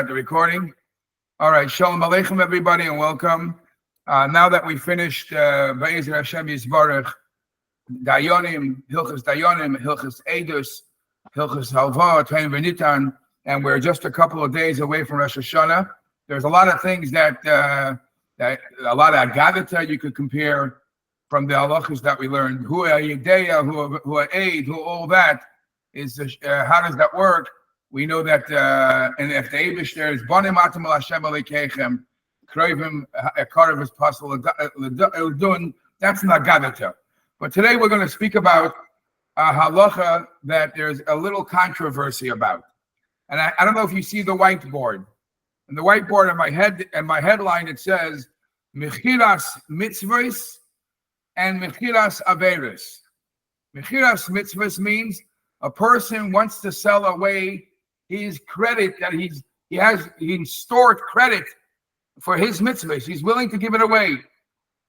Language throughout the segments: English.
start the recording. All right, Shalom Aleichem, everybody, and welcome. Now that we finished Be'ezer Hashem Yisbarach, Dayonim, Hilchos Dayonim, Hilchos Eidos, Hilchos Halva, Tein V'Nitan, and we're just a couple of days away from Rosh Hashana. There's a lot of things that a lot of Agadata you could compare from the halachas that we learned. Who are Yedeya, who are Eid, who all that is. How does that work? We know that, and if the Eibush there is Banim Atam Al Hashem Alekeichem, Kroivim Karev is possible, that's not Agadata. But today we're going to speak about a halacha that there's a little controversy about. And I don't know if you see the whiteboard. And the whiteboard on my headline, it says Mechiras Mitzvos and Mechiras Aveiros. Mechiras Mitzvos means a person wants to sell away his credit that he stored credit for his mitzvahs. He's willing to give it away.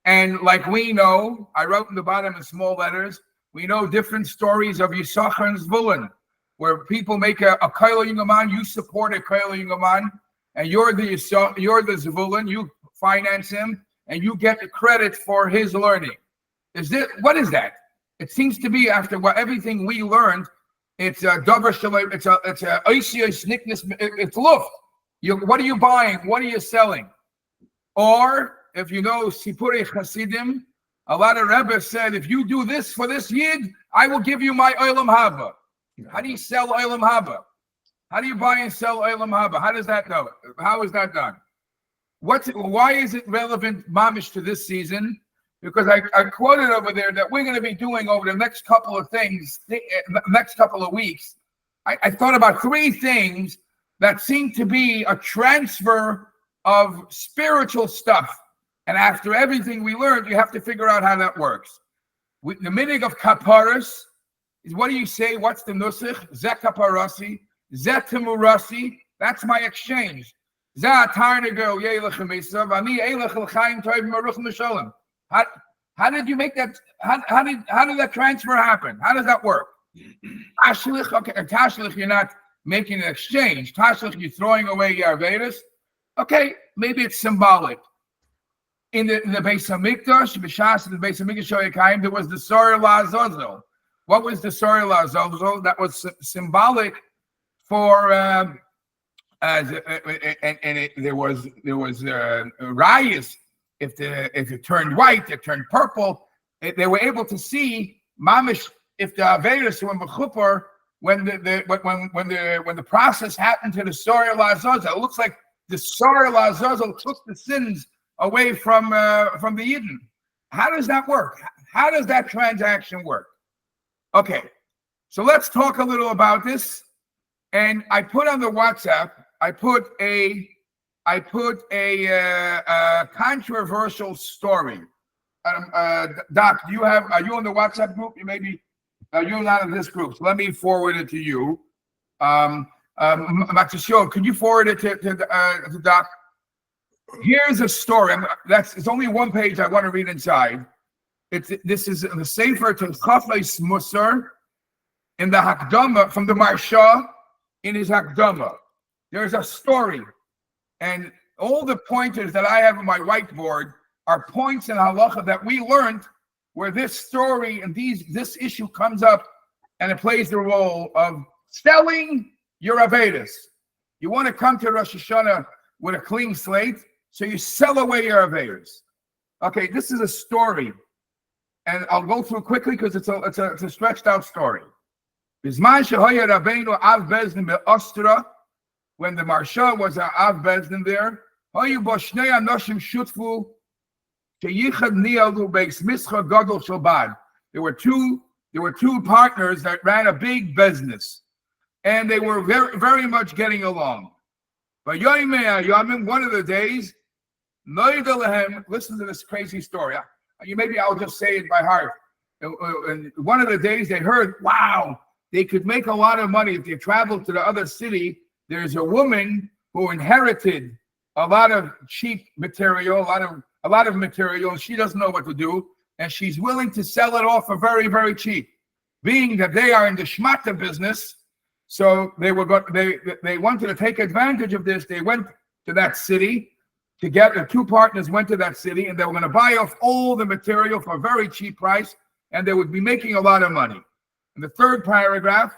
And like we know, I wrote in the bottom in small letters, we know different stories of Yisachar and Zvulun, where people make a Kaila Yungaman, you support a Kaila Yungaman, and you're the Zvulun, you finance him, and you get the credit for his learning. What is that? It seems to be after everything we learned, it's a davar shalom, it's a oisios nickness, it's luft. What are you buying? What are you selling? Or if you know Sipurei Chasidim, a lot of Rebbe said, if you do this for this Yid, I will give you my Olam Haba. How do you sell Olam Haba? How do you buy and sell Olam Haba? How does that go? How is that done? Why is it relevant, mamish, to this season? Because I quoted over there that we're going to be doing over the next couple of things, next couple of weeks. I thought about three things that seem to be a transfer of spiritual stuff. And after everything we learned, you have to figure out how that works. The minig of kaparas is, what do you say? What's the nusach? Zeh kaparasi, zeh timurasi. That's my exchange. Zeh atarnegel yeilach emisav, ani eilach l'chaim toiv maruch m'shalom. How did you make that? How did that transfer happen? How does that work? Tashlich, okay, tashlich, you're not making an exchange. Tashlich, you're throwing away your Aveiros. Okay, maybe it's symbolic. In the Beis Hamikdash, b'shas in the Beis Hamikdash Shoyakayim, there was the Sorah La'azazel. What was the Sorah La'azazel? That was symbolic for there was rayas. If it turned white, it turned purple. They were able to see mamish if the Aveiros were mechupar when the process happened to the Sorah La'azazel. It looks like the Sorah La'azazel took the sins away from the Yidden. How does that work? How does that transaction work? Okay, so let's talk a little about this. And I put on the WhatsApp, I put a controversial story. Doc, are you on the WhatsApp group? You're not in this group. So let me forward it to you. Makashio, could you forward it to Doc? Here's a story. It's only one page I want to read inside. This is the Sefer to Chafleis Musar in the Hakdama from the Marsha in his Hakdama. There's a story. And all the pointers that I have on my whiteboard are points in halacha that we learned where this story and this issue comes up, and it plays the role of selling your Aveiros. You want to come to Rosh Hashana with a clean slate, so you sell away your Aveiros. Okay, this is a story, and I'll go through quickly because it's a stretched out story. Bizman shehoya Rabbeinu Av Bezdin be'Ostra, when the Marsha was an Av Bezdin there, hoyu bo shnei anoshim shutfu sheyichad nialu beis mischa gadol shalbad. There were two partners that ran a big business, and they were very, very much getting along. But one of the days, listen to this crazy story. Maybe I'll just say it by heart. And one of the days they heard, wow, they could make a lot of money if they traveled to the other city. There's a woman who inherited a lot of cheap material, a lot of material, and she doesn't know what to do, and she's willing to sell it off for very, very cheap. Being that they are in the shmata business, So they wanted to take advantage of this. They went to that city together. Two partners went to that city, and they were going to buy off all the material for a very cheap price, and they would be making a lot of money. In the third paragraph,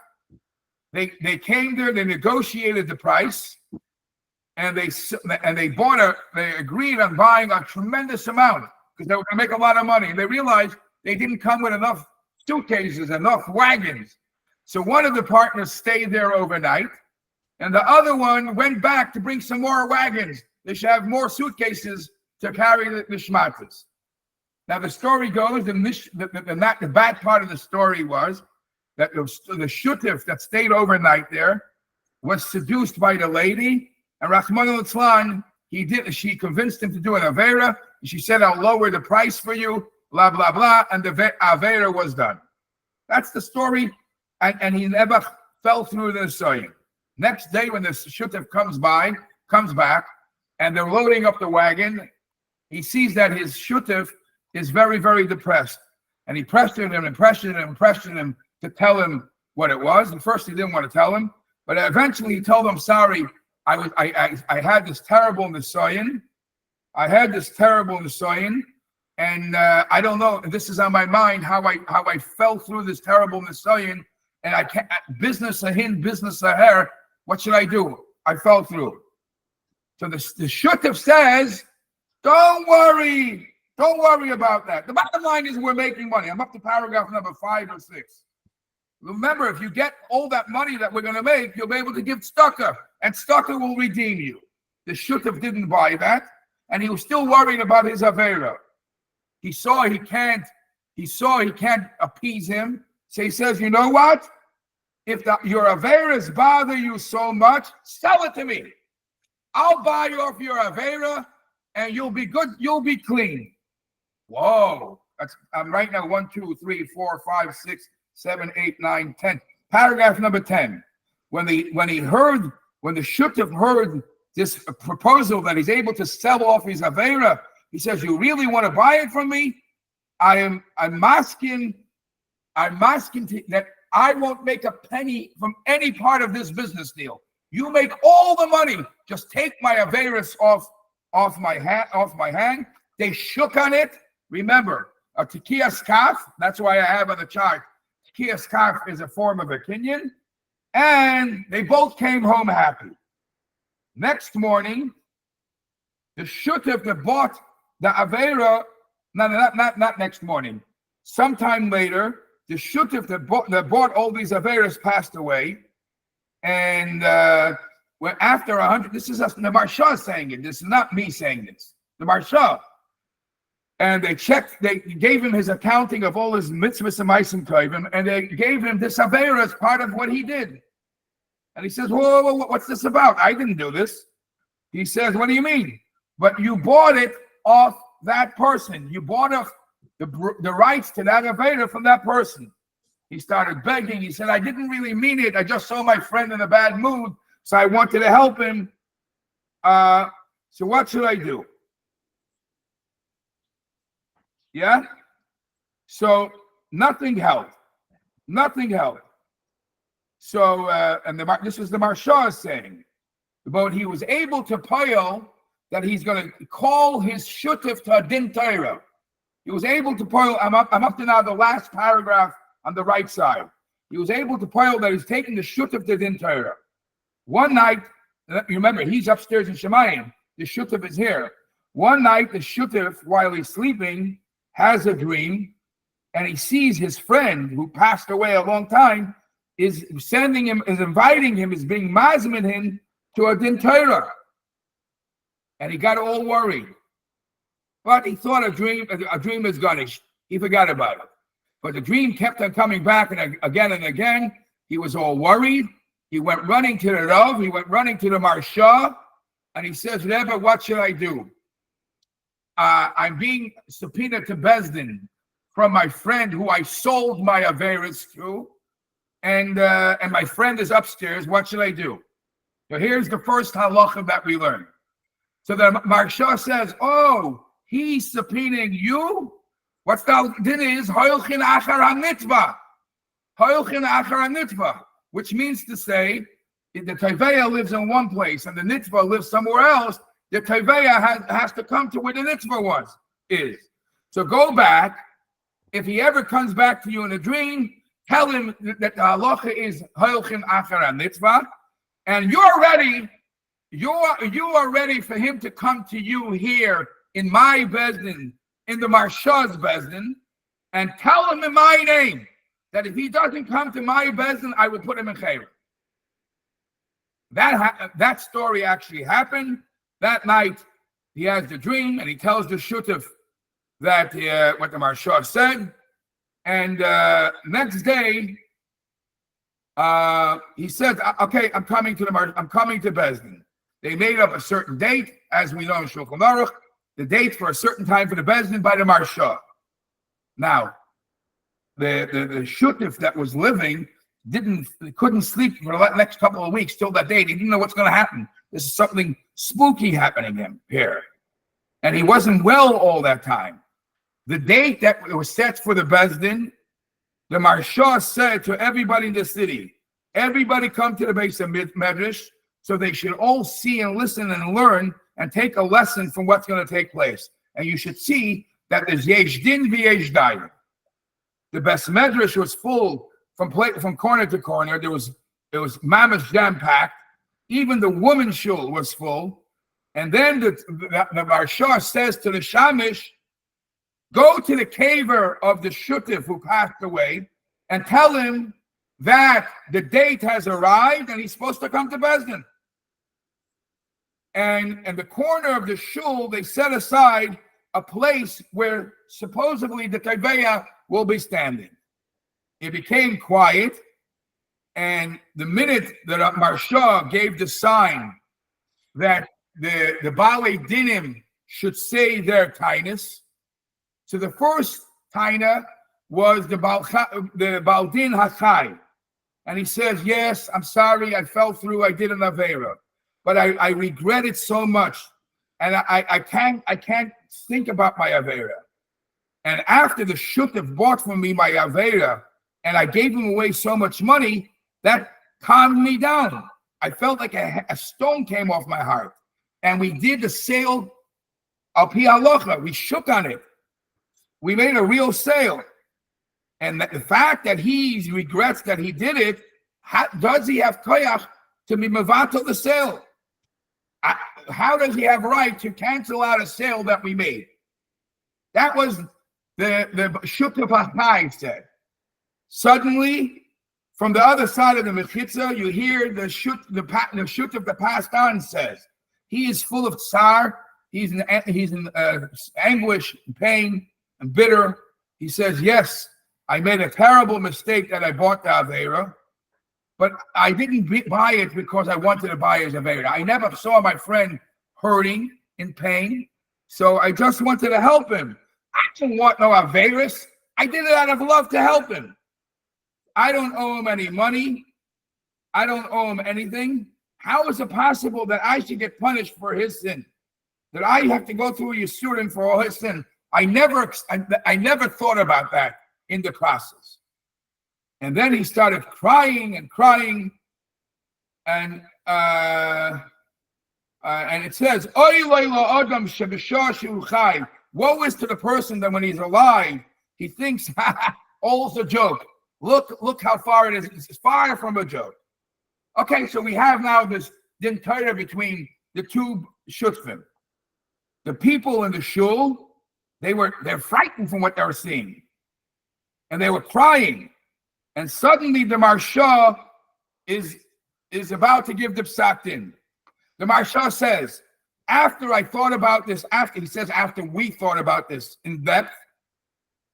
they came there, they negotiated the price, and they agreed on buying a tremendous amount because they were going to make a lot of money. And they realized they didn't come with enough suitcases, enough wagons. So one of the partners stayed there overnight, and the other one went back to bring some more wagons. They should have more suitcases to carry the Mishmatas. Now the story goes, and the bad part of the story was that the shutif that stayed overnight there was seduced by the lady, and Rahman al-Islam, she convinced him to do an Aveira. She said, I'll lower the price for you, blah, blah, blah, and the Aveira was done. That's the story, and he never fell through the soying. Next day, when the shutif comes back, and they're loading up the wagon, he sees that his shutif is very, very depressed. And he pressured him to tell him what it was. And first he didn't want to tell him, but eventually he told him, sorry, I had this terrible nisayon. And I don't know, this is on my mind, how I fell through this terrible nisayon, and I can't, business ahin, business aher, what should I do? I fell through. So the shutif says, don't worry about that. The bottom line is we're making money. I'm up to paragraph number 5 or 6. Remember, if you get all that money that we're going to make, you'll be able to give tzedakah, and tzedakah will redeem you. The shutif didn't buy that, and he was still worried about his Aveira. He saw he can't appease him, so he says, you know what? If your Aveiras bother you so much, sell it to me. I'll buy off your Aveira, and you'll be good, you'll be clean. Whoa. I'm right now 1, 2, 3, 4, 5, 6, 7, 8, 9, 10. Paragraph number 10. When the shutif heard this proposal that he's able to sell off his Aveira, he says, you really want to buy it from me? I'm masking that I won't make a penny from any part of this business deal. You make all the money. Just take my Aveiros off my hand. They shook on it. Remember, a tekiyas kaf, that's why I have on the chart, tekiyas kaf is a form of a kinyan, and they both came home happy. Next morning, the shutif that bought the Aveira, not next morning, sometime later, the shutif that bought all these Aveiros passed away, and after 100, this is the Marsha saying it, this is not me saying this, the Marsha. And they gave him his accounting of all his mitzvahs and ma'asim tovim, and they gave him this Aveira as part of what he did. And he says, whoa, what's this about? I didn't do this. He says, what do you mean? But you bought it off that person. You bought off the rights to that Aveira from that person. He started begging. He said, I didn't really mean it. I just saw my friend in a bad mood, so I wanted to help him. So what should I do? Yeah? So nothing helped. So, this is the Marsha saying, but he was able to poil that he's going to call his shutif to a din Torah. He was able to poil, I'm up to now the last paragraph on the right side. He was able to poil that he's taking the shutif to din Torah. One night, remember, he's upstairs in Shemayim. The shutif is here. One night, the shutif, while he's sleeping, has a dream, and he sees his friend who passed away a long time is inviting him, is being mazmin him to a din Torah. And he got all worried. But he thought a dream is garnished. He forgot about it. But the dream kept on coming back and again. He was all worried. He went running to the Rav, he went running to the Marsha, and he says, Rebbe, what should I do? I'm being subpoenaed to Bezdin from my friend who I sold my Aveiros to, and my friend is upstairs. What should I do? So here's the first halacha that we learn. So the Marsha says, oh, he's subpoenaing you? What's the din is? Hoilchin achar ha-mitzvah. Hoilchin achar ha-mitzvah. which means to say, if the Teveya lives in one place and the Nitzvah lives somewhere else, the Teveya has to come to where the Nitzvah is. So go back. If he ever comes back to you in a dream, tell him that the halacha is Hoilchin Achara Nitzvah, and you are ready for him to come to you here in my Bezdin, in the Marsha's Bezdin, and tell him in my name that if he doesn't come to my Bezdin, I will put him in Chayr. That story actually happened. That night, he has the dream, and he tells the Shutef that what the Marsha said. And next day, he said, "Okay, I'm coming to Bezdin." They made up a certain date, as we know in Shulchan Aruch, the date for a certain time for the Bezdin by the Marsha. Now, the Shutef that was living couldn't sleep for the next couple of weeks till that date. He didn't know what's going to happen. This is something spooky happening here. And he wasn't well all that time. The date that was set for the Bezdin, the Marsha said to everybody in the city, everybody come to the base of Medrash, so they should all see and listen and learn and take a lesson from what's going to take place. And you should see that there's Yesh Din v'Yesh Dayan. The best Medrash was full from corner to corner. It was mamash jam-packed. Even the women's shul was full. And then the Marsha says to the Shamish, go to the caver of the Shutef who passed away and tell him that the date has arrived and he's supposed to come to Bezdin. And in the corner of the shul, they set aside a place where supposedly the Teveya will be standing. It became quiet, and the minute that Marsha gave the sign that the Baalei Dinim should say their tainus, so the first taina was the Baal Din Hachai, and he says, yes, I'm sorry, I fell through, I did an Aveira, but I regret it so much, and I can't think about my Aveira. And after the Shutef bought from me my Aveira, and I gave him away so much money, that calmed me down. I felt like a stone came off my heart. And we did the sale al pi halacha. We shook on it. We made a real sale. And the fact that he regrets that he did it, does he have koyach to be mevatel the sale? How does he have right to cancel out a sale that we made? That was the Shutef HaChai said. Suddenly, from the other side of the Mechitza, you hear the Shutef that passed on says, he is full of tsar, he's in anguish, and pain, and bitter. He says, yes, I made a terrible mistake that I bought the Aveira, but I didn't buy it because I wanted to buy his Aveira. I never saw my friend hurting, in pain, so I just wanted to help him. I didn't want no Aveiros. I did it out of love to help him. I don't owe him any money. I don't owe him anything. How is it possible that I should get punished for his sin? That I have to go through a Yisurim for all his sin? I never thought about that in the process. And then he started crying and crying, and it says, woe is to the person that when he's alive, he thinks, all's a joke. Look how far it is. It's far from a joke. Okay, so we have now this din Torah between the two shutfim. The people in the shul, they're frightened from what they were seeing. And they were crying. And suddenly the Marsha is about to give the psak din. The Marsha says, after I thought about this, after we thought about this in depth,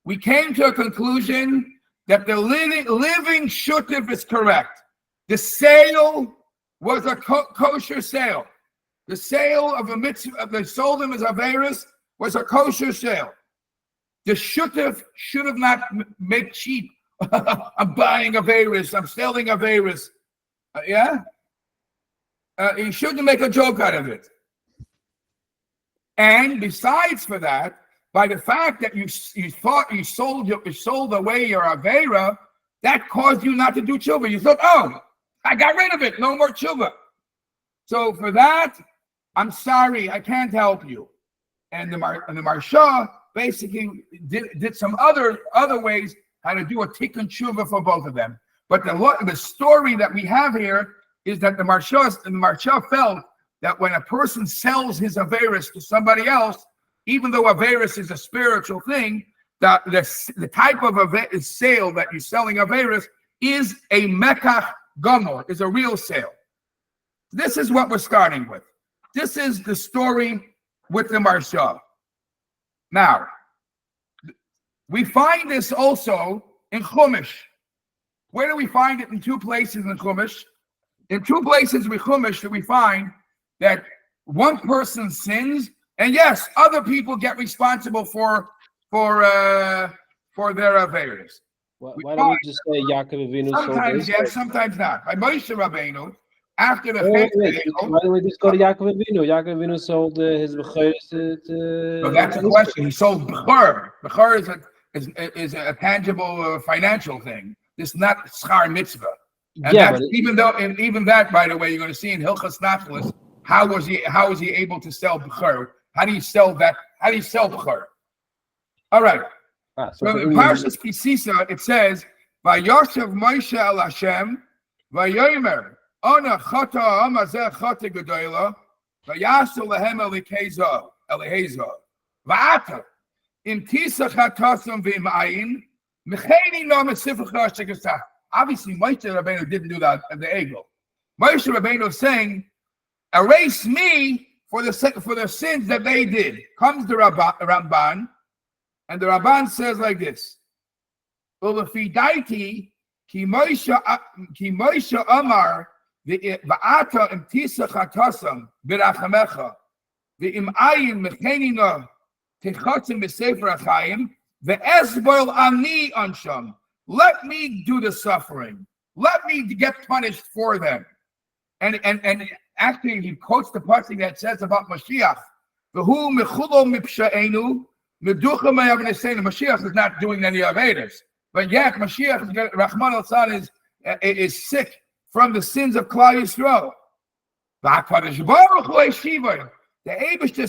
we came to a conclusion that the living shutef is correct. The sale was a kosher sale. The sale of a mitzvah, they sold them as Aveiros, was a kosher sale. The shutef should have not made cheap. I'm buying Aveiros, I'm selling Aveiros. He shouldn't make a joke out of it. And besides for that, by the fact that you thought you sold away your Aveira, that caused you not to do tshuva. You thought, oh, I got rid of it, no more tshuva. So for that, I'm sorry, I can't help you. And the Marsha basically did some other ways how to do a tikkun tshuva for both of them. But the story that we have here is that the Marsha felt that when a person sells his Aveiros to somebody else, even though Aveiros is a spiritual thing, the type of sale that you're selling Aveiros is a mekach gomor, is a real sale. This is what we're starting with. This is the story with the Marsha. Now, we find this also in Chumash. Where do we find it? In two places in Chumash. In two places with Chumash that we find that one person sins, and yes, other people get responsible for their Aveiros. Why don't we just say Yaakov Avinu? Sometimes yes, sometimes not. By Moshe Rabbeinu, after the why don't we just go to Yaakov Avinu? Yaakov Avinu sold his Bechor to. So that's the question. He sold Bechor. Bechor is a tangible financial thing. This is not schar mitzvah. And yeah, even that, by the way, you're going to see in Hilchas Nachlas, how was he able to sell Bechor? How do you sell that? How do you sell Bechor? All right. So in Parshas Kisisa, it says, "Vayoshev Moshe al Hashem, vayomer Ana chata amazeh chata gedola, vayasu lehem Eliezer, va'ata im tisach hatasam v'im mecheni no mesifach hashegasa." Obviously, Moshe Rabbeinu didn't do that at the ego. Moshe Rabbeinu is saying, "Erase me for the sins that they did." Comes the Ramban, and the Ramban says like this: "Ulefidaiti ki Moshe Amar v'ata im tisach hatasam b'rachamecha v'im ayin mechenina techatzim b'sefer achayim ve'esboil ani ansham." Let me do the suffering. Let me get punished for them. And actually, he quotes the pasuk that says about Mashiach, "V'hu mechulo mipsha'enu meducha me'avneseinu." Mashiach is not doing any Aveiros, but yet Mashiach, Rahman al-San, is sick from the sins of Klal Yisrael. V'hakadosh baruch hu eshiva. The Eibishter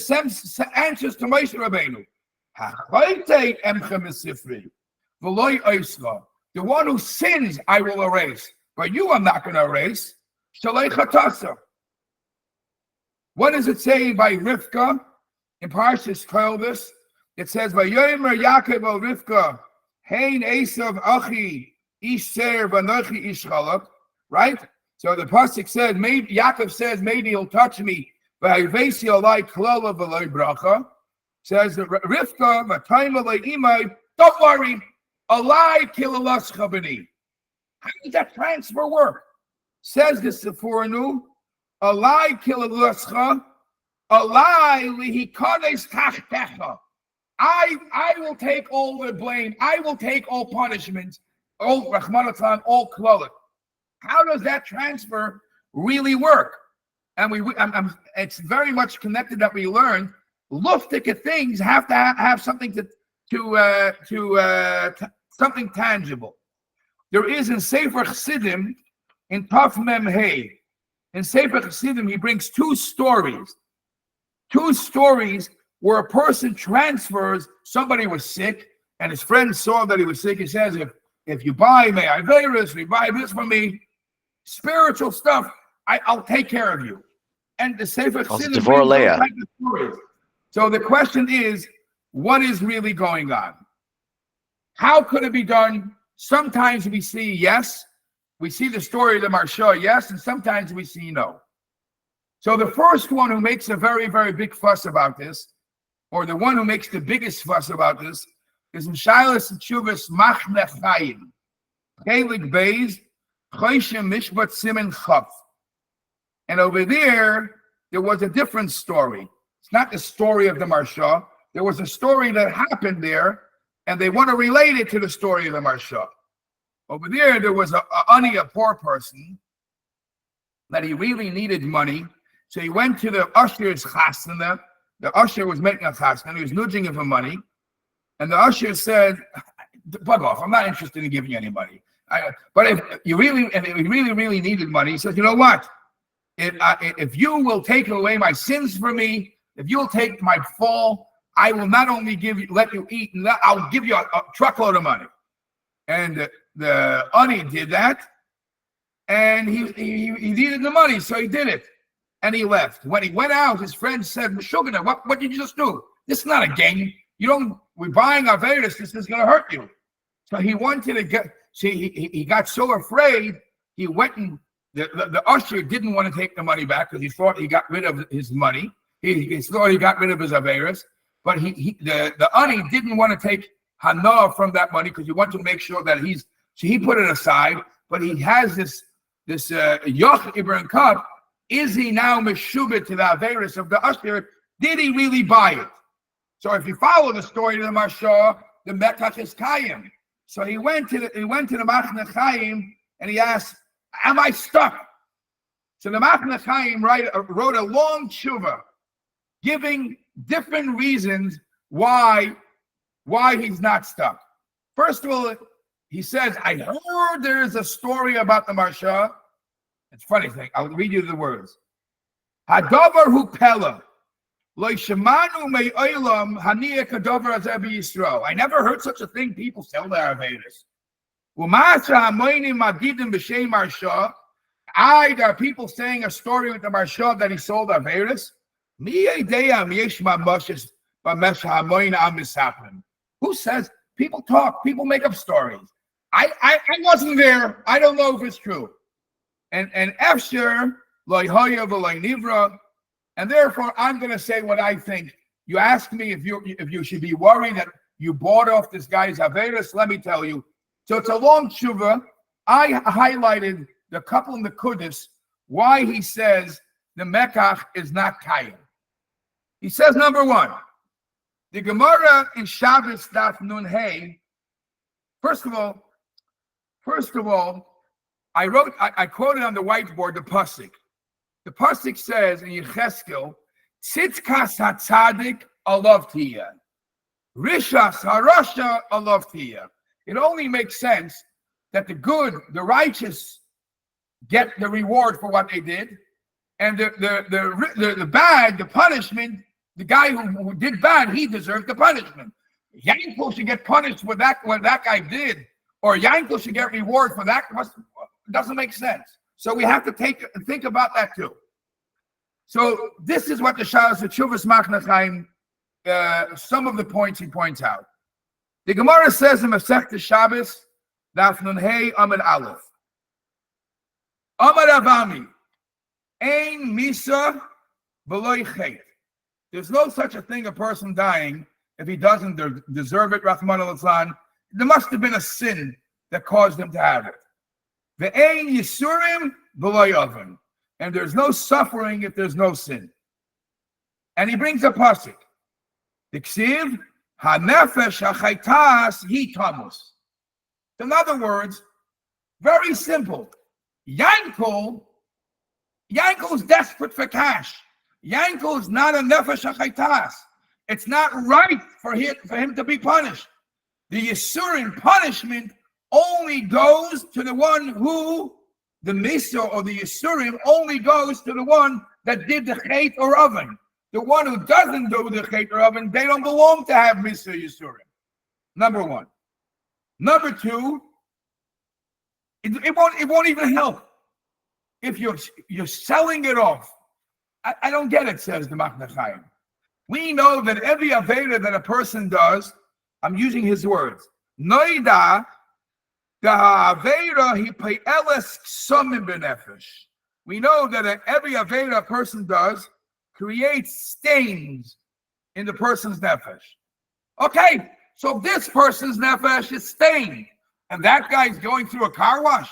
answers to Moshe Rabbeinu, "Hachaytei emchem esifri v'loy oisla." The one who sins, I will erase, but you I'm not going to erase. Shalei chatasa. What does it say by Rivka in Parshas Kolvis? It says, "Vayomer Yaakov al Rivka, hein Esav achi ish ser v'anochi ish chalak." Right? So the pasuk says, maybe Yaakov says, maybe he'll touch me. V'hayvesi alai klala v'loy bracha. Says Rivka v'tayim alai imay. Don't worry. Alai kilalas chabani. How does that transfer work? Says the Sephoranu, Alai kilalascha, Alai lihikanes tachtecha. I will take all the blame. I will take all punishment, all Rahmanatan, all klala. How does that transfer really work? And it's very much connected that we learned. Luftika things have to have something something tangible. There is in Sefer Chassidim, in Taf Mem Hey, in Sefer Chassidim, he brings two stories where a person transfers. Somebody was sick, and his friend saw that he was sick. He says, if you buy me Aveiros, you buy this for me, spiritual stuff, I'll take care of you. And the Sefer Chassidim brings those type of stories. So the question is, what is really going on? How could it be done? Sometimes we see yes. We see the story of the Marsha, yes, and sometimes we see no. So the first one who makes a very, very big fuss about this, or the one who makes the biggest fuss about this, is Mishalas and Chuvas Machne Chayim. Chelik Beis, Choshen Mishpat Simen Chaf. And over there was a different story. It's not the story of the Marsha. There was a story that happened there, and they want to relate it to the story of the Marsha. Over there was a poor person, that he really needed money. So he went to the usher's chasana. The usher was making a chasana. He was nudging him for money. And the usher said, "Bug off, I'm not interested in giving you any money. But if you really needed money, he says, you know what? If you will take away my sins from me, if you'll take my fall, I will not only let you eat, I'll give you a truckload of money. And the Ani did that, and he needed the money, so he did it. And he left. When he went out, his friend said, Meshugana, what did you just do? This is not a game. We're buying Aveiros, this is going to hurt you. So he wanted to he got so afraid, he went and, the usher didn't want to take the money back because he thought he got rid of his money. He thought he got rid of his Aveiros. But the Ani didn't want to take Hana from that money because he wanted to make sure that so he put it aside, but he has this Yoch Ibn Cup. Is he now Meshubit to the Aveiros of the usher? Did he really buy it? So if you follow the story to the Marsha, the Mekach is Kayim. So he went to the Machne Chaim and he asked, am I stuck? So the Machne Chaim wrote a long tshuva giving different reasons why he's not stuck. First of all, he says, I heard there is a story about the Marsha. It's a funny thing. I'll read you the words. Hadavar hu pella. I never heard such a thing. People sell their Aveiros. There are people saying a story with the Marsha that he sold Aveiros. Who says? People talk. People make up stories. I wasn't there. I don't know if it's true. And Efsher loy hoya v'loy nivra. And therefore, I'm going to say what I think. You ask me if you should be worried that you bought off this guy's Aveiros. Let me tell you. So it's a long tshuva. I highlighted the couple in the Kudus why he says the Mekach is not Kayim. He says, number one, the Gemara in Shabbos Daf Nun Hey. First of all, I quoted on the whiteboard the pasuk. The pasuk says in Yecheskel, Tzitkas HaTzadik alav tiyah, Rishas HaRasha alav tiyah. It only makes sense that the good, the righteous, get the reward for what they did, and the bad, the punishment, the guy who did bad, he deserved the punishment. Yankel should get punished for what that guy did, or Yankel should get reward for that. Doesn't make sense. So we have to think about that too. So this is what the Shabbos Tshuvas Machne Chaim, some of the points he points out. The Gemara says in Masechta Shabbos, Daf Nun Hey Amud Aleph, Amar Avami, Ein Misa V'loy Chet. There's no such a thing, a person dying, if he doesn't deserve it, Rahman al-Islam. There must have been a sin that caused him to have it. Ve'ein Yisurim V'loy Oven. And there's no suffering if there's no sin. And he brings a pasuk. Diksiv HaNefesh HaChaitas Hi Tamus. In other words, very simple. Yankel is desperate for cash. Yankel is not a Nefesh HaChaitas. It's not right for him to be punished. The Yisurim punishment only goes to the one who, the Misa or the Yisurim only goes to the one that did the Chet or Oven. The one who doesn't do the Chet or Oven, they don't belong to have Misa Yisurim. Number one. Number two, it won't even help. If you're selling it off. I don't get it, says the Machne Chaim. We know that every Aveira that a person does, I'm using his words, Noida, the Aveira, he pay eles ksamim benefesh. We know that every Aveira a person does creates stains in the person's nefesh. Okay, so this person's nefesh is stained, and that guy's going through a car wash.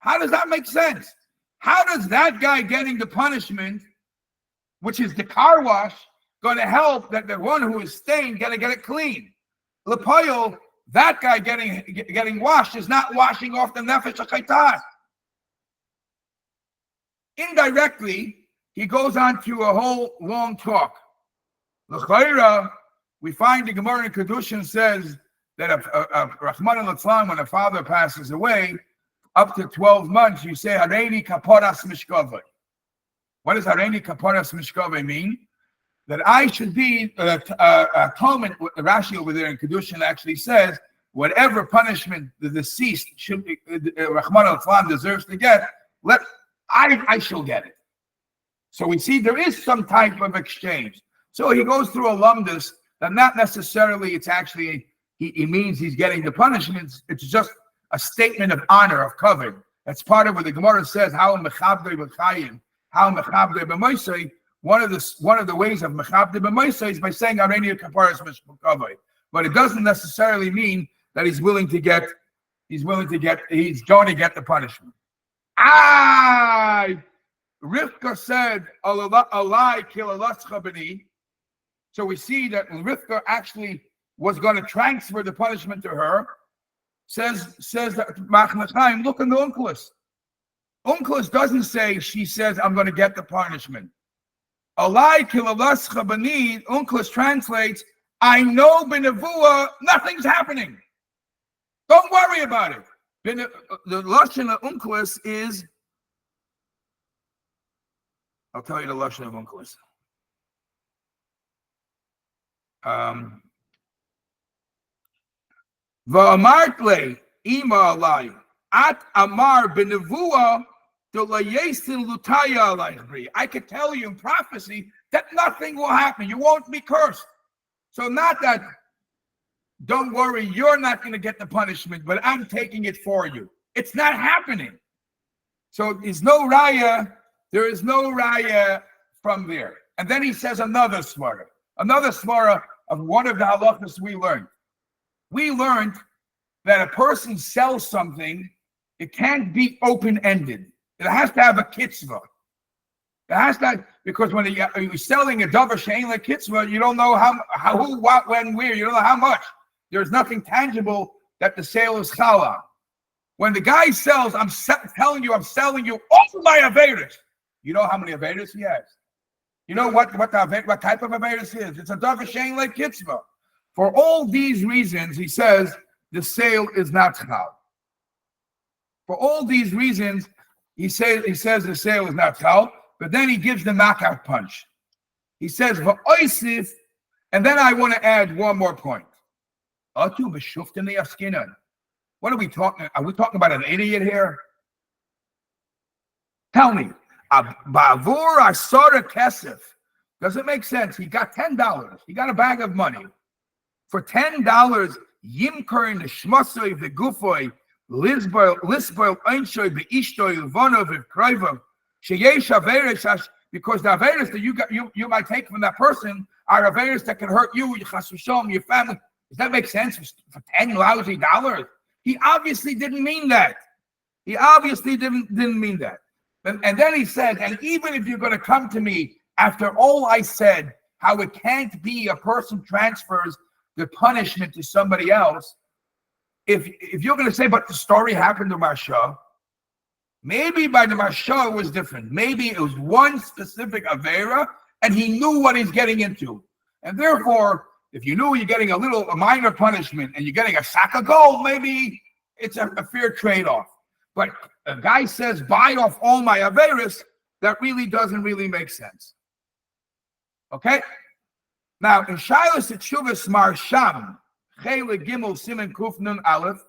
How does that make sense? How does that guy getting the punishment, which is the car wash, going to help that the one who is stained got to get it clean? Lepoyo, that guy getting washed is not washing off the nefesh HaChaitas. Indirectly, he goes on to a whole long talk. L'chayra, we find the Gemara in Kedushin says that Rahman al-Islam, when a father passes away, up to 12 months, you say, Hareini kaporas mishkavai. What does Hareini kaporas mishkavai mean? That I should be, atonement, Rashi over there in Kedushin actually says, whatever punishment the deceased should be, Rahman al-Islam deserves to get, I shall get it. So we see there is some type of exchange. So he goes through a lumdus that not necessarily it's actually, he means he's getting the punishments. It's just a statement of honor, of covet. That's part of what the Gemara says, how mechabdei b'chayim, how mechabdei b'moisei. One of the ways of mechabdei b'moisei is by saying Hareini kaparas mishkavai. But it doesn't necessarily mean that he's going to get the punishment. Rivka said, Alai kilalascha b'ni. So we see that Rivka actually was going to transfer the punishment to her. Says that Machnas Chaim, look in the Unkelus. Unkelus doesn't say, she says, I'm going to get the punishment. Alai kilalascha b'ni, Unkelus translates, I know b'nevuah, nothing's happening. Don't worry about it. The Lashon of Unkelus is, I'll tell you the Lashon of Unkelus. Va'amartle ima alai at amar b'nevuah delayesin lutaya alaychri. I could tell you in prophecy that nothing will happen. You won't be cursed. So not that, don't worry, you're not going to get the punishment, but I'm taking it for you. It's not happening. So there's no raya. There is no raya from there. And then he says another svara of one of the halachas we learned. We learned that a person sells something, it can't be open-ended. It has to have a kitzvah. It has to, because when you're selling a davar she'ein le kitzvah, you don't know how, who, what, when, where. You don't know how much. There's nothing tangible that the sale is chala. When the guy sells, I'm selling you all my Aveiros. You know how many Aveiros he has. You know what type of Aveiros is. It's a davar she'ein le kitzvah. For all these reasons, he says the sale is not chal. For all these reasons, he says the sale is not chal. But then he gives the knockout punch. He says, "V'oisif," and then I want to add one more point. What are we talking? Are we talking about an idiot here? Tell me, ba'avur asara kesef. Does it make sense? He got $10. He got a bag of money for $10. Yimker in the shmasoi v'gufoi lisboil einshoy beishtoy levonov v'krayvov. Sheyesh Aveiros, because the Aveiros that you might take from that person are Aveiros that can hurt you, your chas v'shalom, your family. Does that make sense for $10 lousy? He obviously didn't mean that. He obviously didn't mean that. And then he said, and even if you're going to come to me after all I said, how it can't be a person transfers the punishment to somebody else, if you're going to say, but the story happened to Marsha, maybe by the Marsha it was different. Maybe it was one specific Aveira, and he knew what he's getting into. And therefore, if you knew you're getting a minor punishment and you're getting a sack of gold, maybe it's a fair trade-off. But a guy says, buy off all my Aveiros, that really doesn't make sense. Okay? Now, in Shilas Teshuvas Marsham, Chele Gimel Siman Kuf Nun Aleph,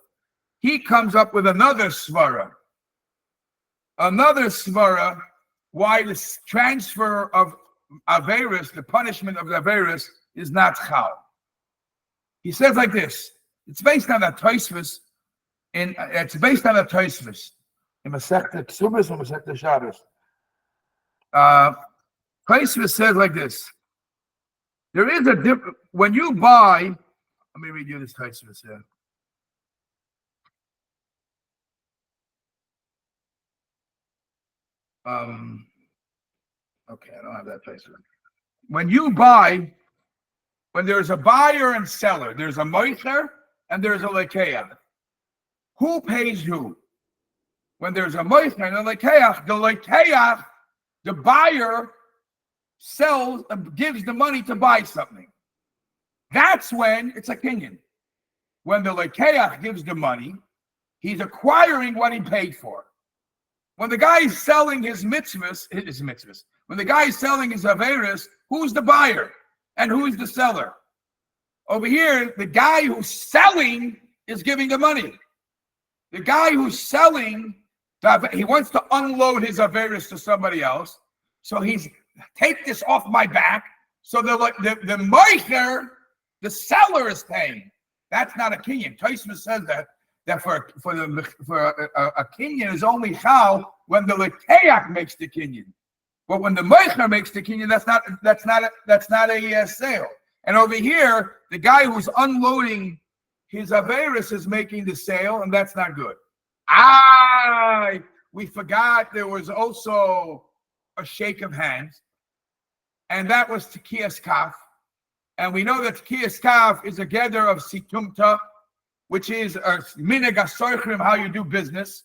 he comes up with another svara. Another svara why the transfer of Aveiros, the punishment of the Aveiros, is not chal. He says like this. It's based on a Tosfos. It's based on a Tosfos in Masechta Ksubas and Masechta Shabbos. Tosfos says like this. There is a difference when you buy. Let me read you this Tosfos here. Okay, I don't have that place. When you buy, when there's a buyer and seller, there's a moicher and there's a lekeach. Who pays who? When there's a moicher and a lekeach, the buyer sells and gives the money to buy something. That's when it's a kinyan. when the lekeach gives the money, he's acquiring what he paid for. When the guy is selling his mitzvahs, when the guy is selling his Aveiros, who's the buyer and who's the seller? Over here, the guy who's selling is giving the money. The guy who's selling, he wants to unload his Aveiros to somebody else. So he's, take this off my back. So the moicher, the seller is paying. That's not a kinyan. Tosfos says that for a kinyan is only chal when the lekeach makes the kinyan. But when the moicher makes the kinyan, that's not a sale. And over here, the guy who's unloading his Aveiros is making the sale, and that's not good. We forgot there was also a shake of hands, and that was Tekiyas Kaf. And we know that Tekiyas Kaf is a gather of Situmta, which is a minhag hasorchim, how you do business.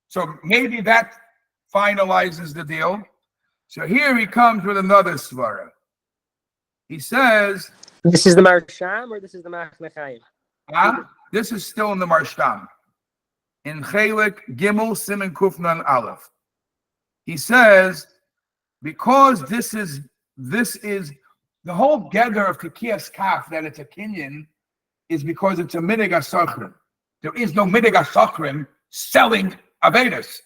So maybe that finalizes the deal. So here he comes with another svara. He says, This is the Marsham or this is the Machmechayim? This is still in the Marsham. In Chelik Gimel Siman Kufnan Aleph. He says, because this is the whole gather of Tekiyas Kaf, that it's a kinyan, is because it's a minhag hasorchim. There is no minhag hasorchim selling Aveiros.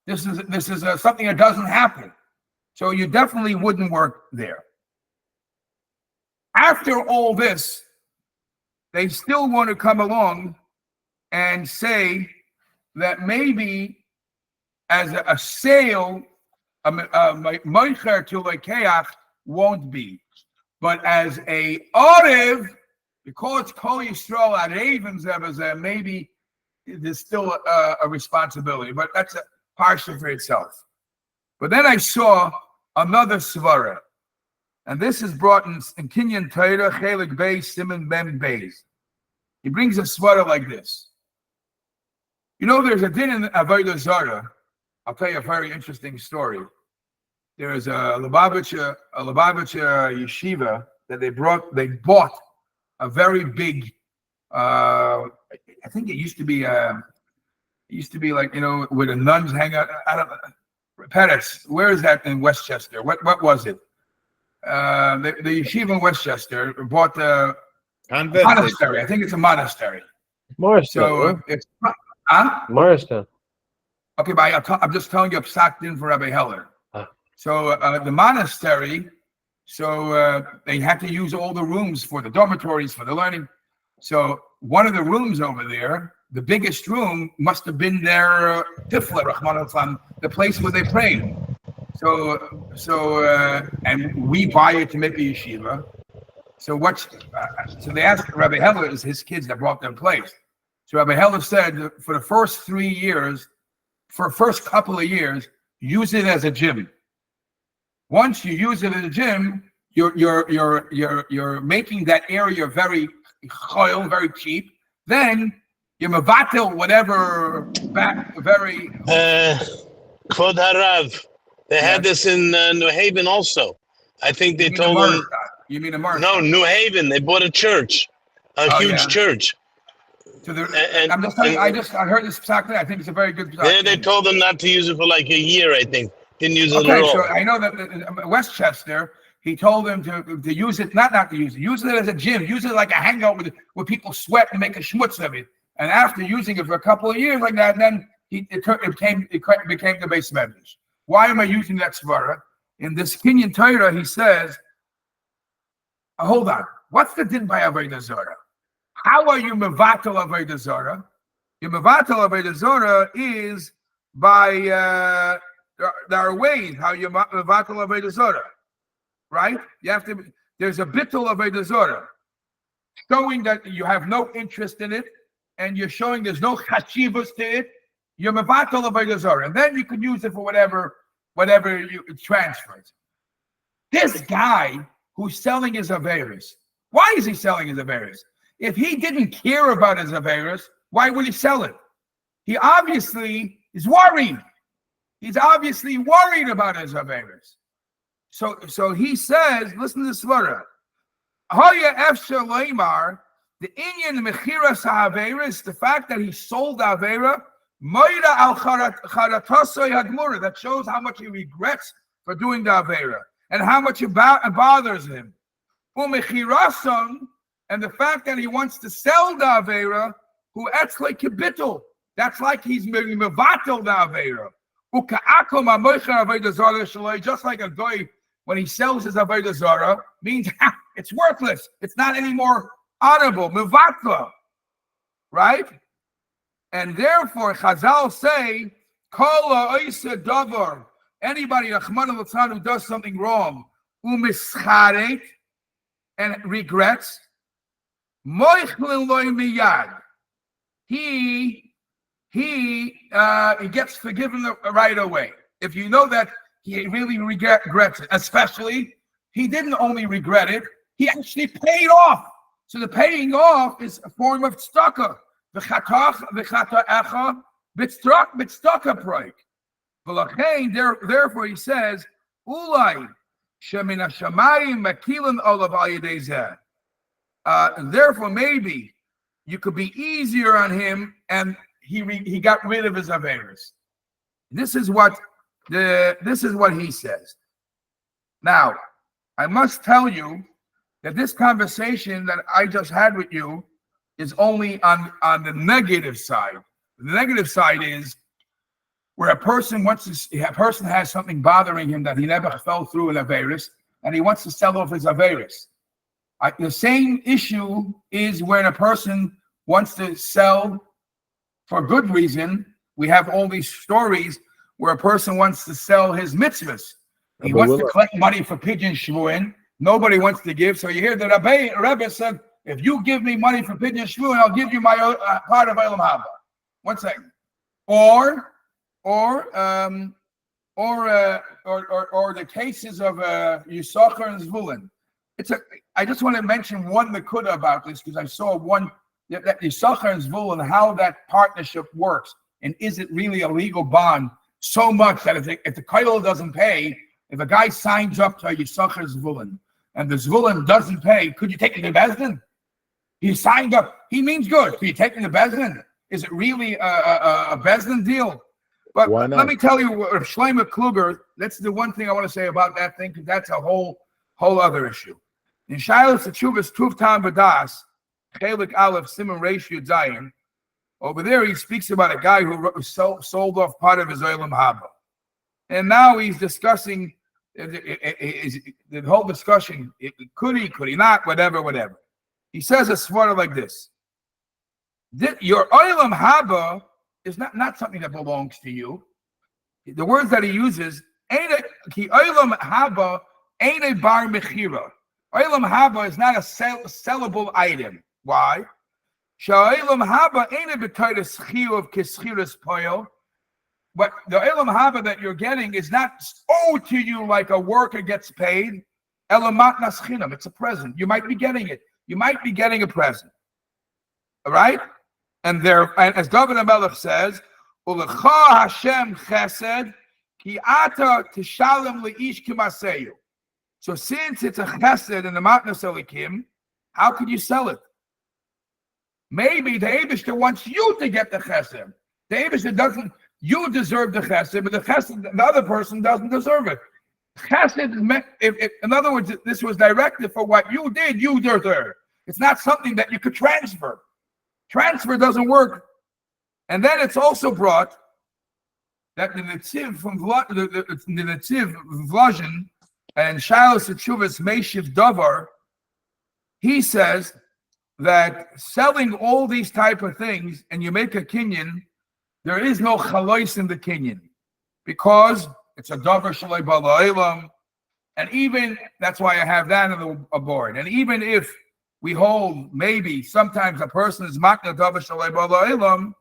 This is something that doesn't happen. So you definitely wouldn't work there. After all this, they still want to come along and say that maybe as a sale, a moicher to lekeach won't be. But as a orev, because it's Kol Yisrael Arevim Zevazeh, maybe there's still a responsibility. But that's a parsha for itself. But then I saw another svara. And this is brought in Kinyan Torah, Chelik Beis, Siman Ben Beis. He brings a svara like this. You know, there's a din in Avodah Zarah. I'll tell you a very interesting story. There is a Lubavitcher yeshiva that they bought a very big. I think it used to be like, you know, where the nuns hang out. I don't know. Paris, where is that in Westchester? What was it? The yeshiva in Westchester bought the monastery. I think it's a monastery. Morristown. So it's Morristown. Okay, but I'm just telling you, psak din for Rabbi Heller. So the monastery, they had to use all the rooms for the dormitories for the learning. So one of the rooms over there, the biggest room, must have been their tifla, Rahman al-Islam, the place where they prayed. And we buy it to make a yeshiva. So they asked Rabbi Heller, is his kids that brought their place. So Rabbi Heller said, for the first 3 years, for the first couple of years, use it as a gym. Once you use it as a gym, you're making that area very choil, very cheap. Then you mevatel whatever back very. Kvod Harav. They had this in New Haven also. I think they told them. You mean America? No, New Haven. They bought a church, a huge church. So I'm just telling you, I heard this psak. I think it's a very good psak. Yeah, they told them not to use it for like a year, I think. Didn't use it at all. So I know that in Westchester, he told them to use it, not to use it. Use it as a gym. Use it like a hangout where people sweat and make a schmutz of it. And after using it for a couple of years like that, then it became the base medrash. Why am I using that svara? In this Kinyan Torah, he says, hold on. What's the din by Avodah Zarah? How are you mevatel Avodah Zarah? Your mevatel Avodah Zarah is by there are ways how you mevatel Avodah Zarah, right? You have to. There's a bittul Avodah Zarah, showing that you have no interest in it, and you're showing there's no chashivus to it. You're mevatel Avodah Zarah, and then you can use it for whatever you transfer it. This guy who's selling his Aveiros, why is he selling his Aveiros? If he didn't care about his Aveiros, why would he sell it? He obviously is worried. He's obviously worried about his Aveiros. So he says, listen to the svara. Hoya efshar leimar The Inyan Mechiras Aveiros, the fact that he sold the Aveira, Moira al Charatasoy Hagmura, that shows how much he regrets for doing the Aveira and how much it bothers him. Umechirason, and the fact that he wants to sell the Aveira, who etzle kibitul, that's like he's mevatel the Aveira. Just like a guy when he sells his Avodah Zarah, means it's worthless. It's not anymore honorable. Mevatla, right? And therefore, Chazal say, Kol ha'isa davar, anybody who does something wrong, umischaret, and regrets, moichlin loy miyad, he gets forgiven right away. If you know that he really regrets it, especially he didn't only regret it, he actually paid off. So the paying off is a form of tzedakah. Therefore he says, Ulai shemina shamayim makilan olav al yedei zeh. And therefore maybe you could be easier on him, and he got rid of his Aveiros. This is what he says. Now, I must tell you that this conversation that I just had with you is only on the negative side. The negative side is where a person has something bothering him that he never fell through in Aveiros, and he wants to sell off his Aveiros. The same issue is when a person wants to sell for good reason. We have all these stories where a person wants to sell his mitzvahs. He wants to collect money for pigeon shvuin. Nobody wants to give. So you hear the Rebbe said, if you give me money for pigeon shvuin, I'll give you my part of Olam Haba. 1 second. Or the cases of Yisachar and Zvulun. I just want to mention one Nakuda about this, because I saw one that Yisachar and Zvulun, how that partnership works, and is it really a legal bond? So much that if the Koil doesn't pay, if a guy signs up to a Yisachar Zvulun and the Zvulun doesn't pay, could you take him to Bezdin? He signed up. He means good. Could you take him to Bezdin? Is it really a Bezdin deal? But let me tell you, Shlomo Kluger, that's the one thing I want to say about that thing, because that's a whole other issue. In Shilas Teshuvas Tuv Tam Vadas, Chelik Aleph Simon Reish Yud Zayin, over there he speaks about a guy who sold off part of his Olam Haba. And now he's discussing the whole discussion. Could he not, whatever. He says a svara like this. Your Olam Haba is not something that belongs to you. The words that he uses, ki Olam Haba ain't a bar mechira. Olam Haba is not a sellable item. Why? Sha'olam Haba ain't a b'tayres chiyu of kischiras poyo. But the Olam Haba that you're getting is not owed to you like a worker gets paid. Elamat naschinam. It's a present. You might be getting it. You might be getting a present. All right? And as David HaMelech says, Ulecha Hashem chesed ki ata tishalem leish kimaseyu. So since it's a chesed and the matnas elikim, how could you sell it? Maybe the Eibishter wants you to get the chesed. The Eibishter doesn't. You deserve the chesed, but the other person doesn't deserve it. Chesed is meant. In other words, this was directed for what you did. You deserve. It's not something that you could transfer. Transfer doesn't work. And then it's also brought that the Netziv from the Netziv Vlazhin and Shilas Teshuvas Meishiv Davar, he says that selling all these type of things and you make a kinyan, there is no chalois in the kinyan, because it's a davar shalei ba'la'olam, and even that's why I have that on the board. And even if we hold maybe sometimes a person is makna davar shalei ba'la'olam,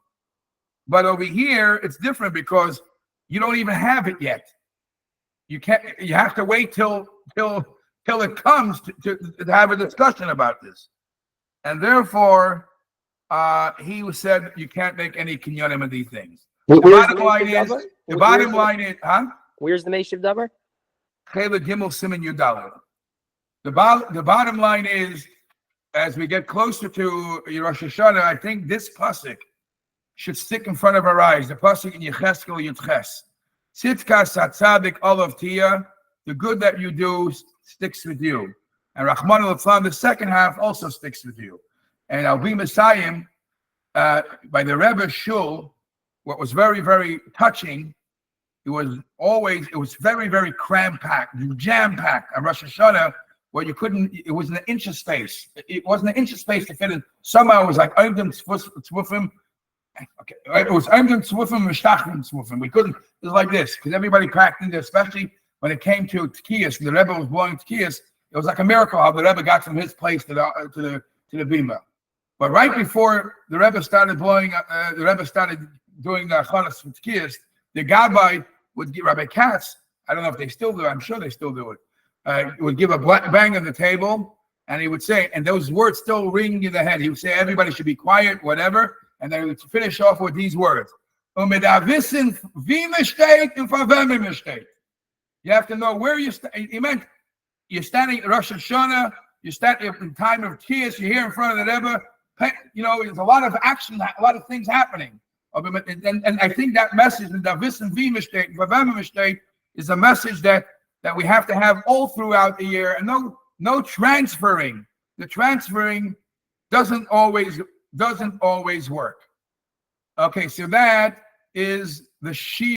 but over here it's different because you don't even have it yet. You have to wait till it comes to have a discussion about this. And therefore, he said you can't make any kinyanim of these things. The bottom line is, huh? Where's the Meishiv Davar? Chela Gimel Siman Yudaleh. The bottom line is, as we get closer to Rosh Hashana, I think this pasuk should stick in front of our eyes. The pasuk in Yecheskel Yudches. Tzidkas hatzadik olav tia, the good that you do sticks with you. And Rahman al-Islam, the second half, also sticks with you. And I'll be Messiah by the Rebbe Shul. What was very, very touching, it was very, very cram-packed, jam-packed. On Rosh Hashanah, where you couldn't, it was an inch of space. It wasn't an inch of space to fit in. Somehow it was like Oimdim Tzvufim. Okay, it was Oimdim Tzvufim, Mishtachim Tzvufim. We couldn't, it was like this, because everybody packed in there, especially when it came to Tkiyas, the Rebbe was blowing Tkiyas. It was like a miracle how the Rebbe got from his place to the Bima. But right before the Rebbe started blowing, the Rebbe started doing the Chanas with Tkiyas, the Gabbai would give Rabbi Katz, I don't know if they still do it, I'm sure they still do it, would give a bang on the table, and he would say, and those words still ring in the head. He would say, everybody should be quiet, whatever, and then he would finish off with these words. You have to know where you stand. He meant you're standing at Rosh Hashanah, you stand in time of tears, you're here in front of the Rebbe. You know, there's a lot of action, a lot of things happening. And I think that message, the Davisin V mistake, mistake, is a message that we have to have all throughout the year, and no transferring. The transferring doesn't always work. Okay, so that is the sheet.